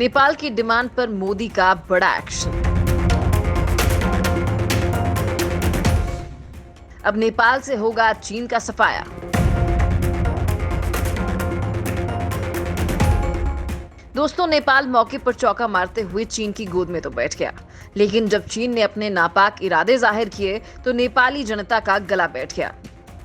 नेपाल की डिमांड पर मोदी का बड़ा एक्शन। अब नेपाल से होगा चीन का सफाया। दोस्तों, नेपाल मौके पर चौका मारते हुए चीन की गोद में तो बैठ गया, लेकिन जब चीन ने अपने नापाक इरादे जाहिर किए तो नेपाली जनता का गला बैठ गया।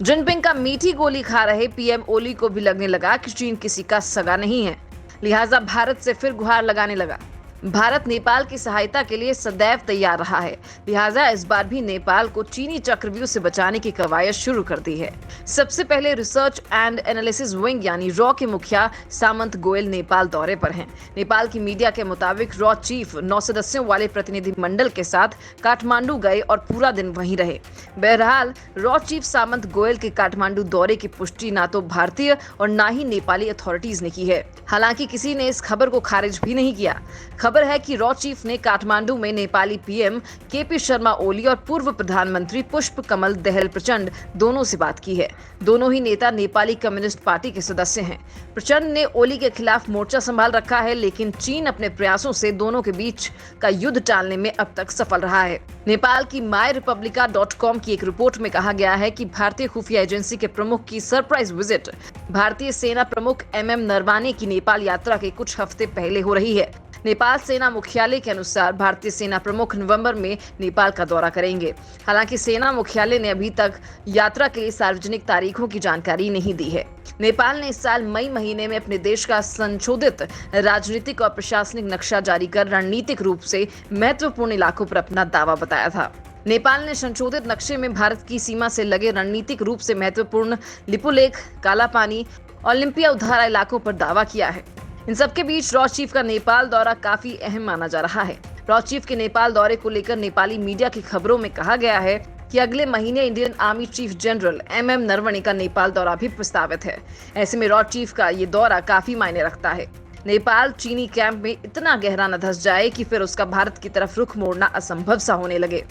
जिनपिंग का मीठी गोली खा रहे पीएम ओली को भी लगने लगा कि चीन किसी का सगा नहीं है, लिहाजा भारत से फिर गुहार लगाने लगा। भारत नेपाल की सहायता के लिए सदैव तैयार रहा है, लिहाजा इस बार भी नेपाल को चीनी चक्रव्यूह से बचाने की कवायद शुरू कर दी है। सबसे पहले रिसर्च एंड एनालिसिस विंग यानी रॉ के मुखिया सामंत गोयल नेपाल दौरे पर हैं। नेपाल की मीडिया के मुताबिक रॉ चीफ 9 सदस्यों वाले प्रतिनिधि मंडल के साथ काठमांडू गए और पूरा दिन वहीं रहे। बहरहाल रॉ चीफ सामंत गोयल के काठमांडू दौरे की पुष्टि ना तो भारतीय और ना ही नेपाली अथॉरिटीज ने की है। हालांकि किसी ने इस खबर को खारिज भी नहीं किया। खबर है कि रॉ चीफ ने काठमांडू में नेपाली पीएम केपी शर्मा ओली और पूर्व प्रधानमंत्री पुष्प कमल दहल प्रचंड दोनों से बात की है। दोनों ही नेता नेपाली कम्युनिस्ट पार्टी के सदस्य हैं। प्रचंड ने ओली के खिलाफ मोर्चा संभाल रखा है, लेकिन चीन अपने प्रयासों से दोनों के बीच का युद्ध टालने में अब तक सफल रहा है। नेपाल की myrepublica.com की एक रिपोर्ट में कहा गया है कि भारतीय खुफिया एजेंसी के प्रमुख की सरप्राइज विजिट भारतीय सेना प्रमुख एमएम नरवाने की नेपाल यात्रा के कुछ हफ्ते पहले हो रही है। नेपाल सेना मुख्यालय के अनुसार भारतीय सेना प्रमुख नवंबर में नेपाल का दौरा करेंगे। हालांकि सेना मुख्यालय ने अभी तक यात्रा के लिए सार्वजनिक तारीखों की जानकारी नहीं दी है। नेपाल ने इस साल मई महीने में अपने देश का संशोधित राजनीतिक और प्रशासनिक नक्शा जारी कर रणनीतिक रूप से महत्वपूर्ण इलाकों पर अपना दावा बताया था। नेपाल ने संशोधित नक्शे में भारत की सीमा से लगे रणनीतिक रूप से महत्वपूर्ण लिपुलेख, कालापानी, ओलंपिया उधारा इलाकों पर दावा किया है। इन सबके बीच रॉ चीफ का नेपाल दौरा काफी अहम माना जा रहा है। रॉ चीफ के नेपाल दौरे को लेकर नेपाली मीडिया की खबरों में कहा गया है कि अगले महीने Indian army chief general MM Naravane का नेपाल दौरा भी प्रस्तावित है। ऐसे में रॉ चीफ का ये दौरा काफी मायने रखता है। नेपाल चीनी कैंप में इतना गहरा न धंस जाए कि फिर उसका भारत की तरफ रुख मोड़ना असंभव सा होने लगे।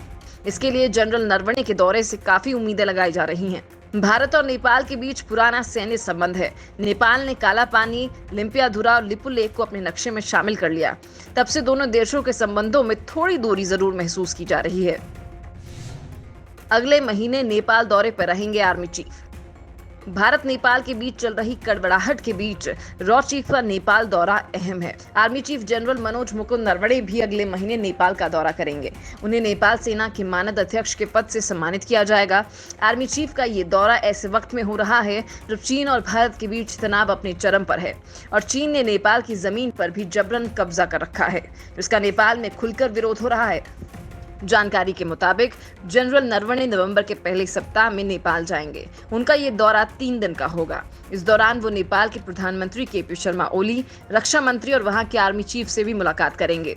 इसके लिए जनरल नरवणे के दौरे से काफी उम्मीदें लगाई जा रही हैं। भारत और नेपाल के बीच पुराना सैन्य संबंध है। नेपाल ने कालापानी, लिम्पियाधुरा और लिपुलेख को अपने नक्शे में शामिल कर लिया। तब से दोनों देशों के संबंधों में थोड़ी दूरी जरूर महसूस की जा रही है। अगले महीने नेपाल दौरे पर रहेंगे आर्मी चीफ। भारत नेपाल के बीच चल रही कड़वड़ाहट के बीच रॉ चीफ का नेपाल दौरा अहम है। Army chief general Manoj Mukund Naravane भी अगले महीने नेपाल का दौरा करेंगे। उन्हें नेपाल सेना के मानद अध्यक्ष के पद से सम्मानित किया जाएगा। आर्मी चीफ का ये दौरा ऐसे वक्त में हो रहा है जब चीन और भारत के बीच तनाव अपने चरम पर है और चीन ने नेपाल की जमीन पर भी जबरन कब्जा कर रखा है, जिसका नेपाल में खुलकर विरोध हो रहा है। जानकारी के मुताबिक जनरल नरवणे नवंबर के पहले सप्ताह में नेपाल जाएंगे। उनका ये दौरा 3 दिन का होगा। इस दौरान वो नेपाल के प्रधानमंत्री केपी शर्मा ओली, रक्षा मंत्री और वहां के आर्मी चीफ से भी मुलाकात करेंगे।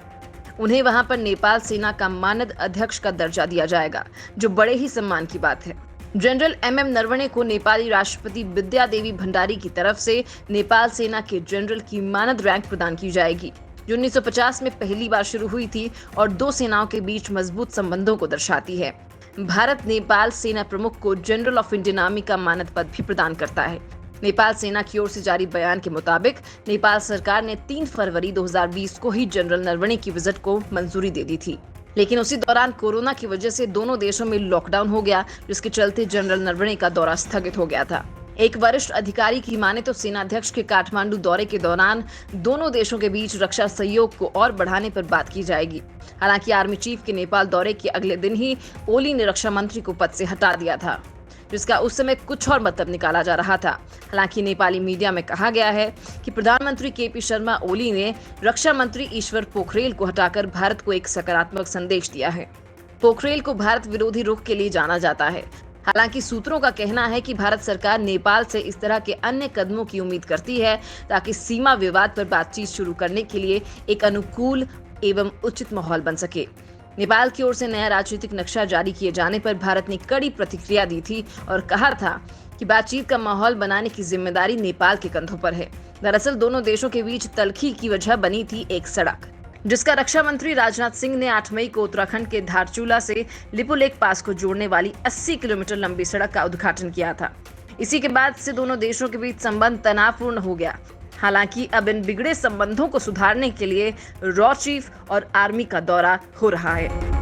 उन्हें वहां पर नेपाल सेना का मानद अध्यक्ष का दर्जा दिया जाएगा, जो बड़े ही सम्मान की बात है। जनरल एमएम नरवणे को नेपाली राष्ट्रपति विद्या देवी भंडारी की तरफ से नेपाल सेना के जनरल की मानद रैंक प्रदान की जाएगी, जो 1950 में पहली बार शुरू हुई थी और दो सेनाओं के बीच मजबूत संबंधों को दर्शाती है। भारत नेपाल सेना प्रमुख को जनरल ऑफ इंडियन आर्मी का मानद पद भी प्रदान करता है। नेपाल सेना की ओर से जारी बयान के मुताबिक नेपाल सरकार ने 3 फरवरी 2020 को ही जनरल नरवणे की विजिट को मंजूरी दे दी थी, लेकिन उसी दौरान कोरोना की वजह से दोनों देशों में लॉकडाउन हो गया, जिसके चलते जनरल नरवणे का दौरा स्थगित हो गया था। एक वरिष्ठ अधिकारी की माने तो सेनाध्यक्ष के काठमांडू दौरे के दौरान दोनों देशों के बीच रक्षा सहयोग को और बढ़ाने पर बात की जाएगी। हालांकि आर्मी चीफ के नेपाल दौरे के अगले दिन ही ओली ने रक्षा मंत्री को पद से हटा दिया था, जिसका उस समय कुछ और मतलब निकाला जा रहा था। हालांकि नेपाली मीडिया में कहा गया है कि प्रधानमंत्री केपी शर्मा ओली ने रक्षा मंत्री ईश्वर पोखरेल को हटाकर भारत को एक सकारात्मक संदेश दिया है। पोखरेल को भारत विरोधी रुख के लिए जाना जाता है। हालांकि सूत्रों का कहना है कि भारत सरकार नेपाल से इस तरह के अन्य कदमों की उम्मीद करती है ताकि सीमा विवाद पर बातचीत शुरू करने के लिए एक अनुकूल एवं उचित माहौल बन सके। नेपाल की ओर से नया राजनीतिक नक्शा जारी किए जाने पर भारत ने कड़ी प्रतिक्रिया दी थी और कहा था कि बातचीत का माहौल बनाने की जिम्मेदारी नेपाल के कंधों पर है। दरअसल दोनों देशों के बीच तल्खी की वजह बनी थी एक सड़क, जिसका रक्षा मंत्री राजनाथ सिंह ने 8 मई को उत्तराखंड के धारचूला से लिपुलेख पास को जोड़ने वाली 80 किलोमीटर लंबी सड़क का उद्घाटन किया था। इसी के बाद से दोनों देशों के बीच संबंध तनावपूर्ण हो गया। हालांकि अब इन बिगड़े संबंधों को सुधारने के लिए रॉ चीफ और आर्मी का दौरा हो रहा है।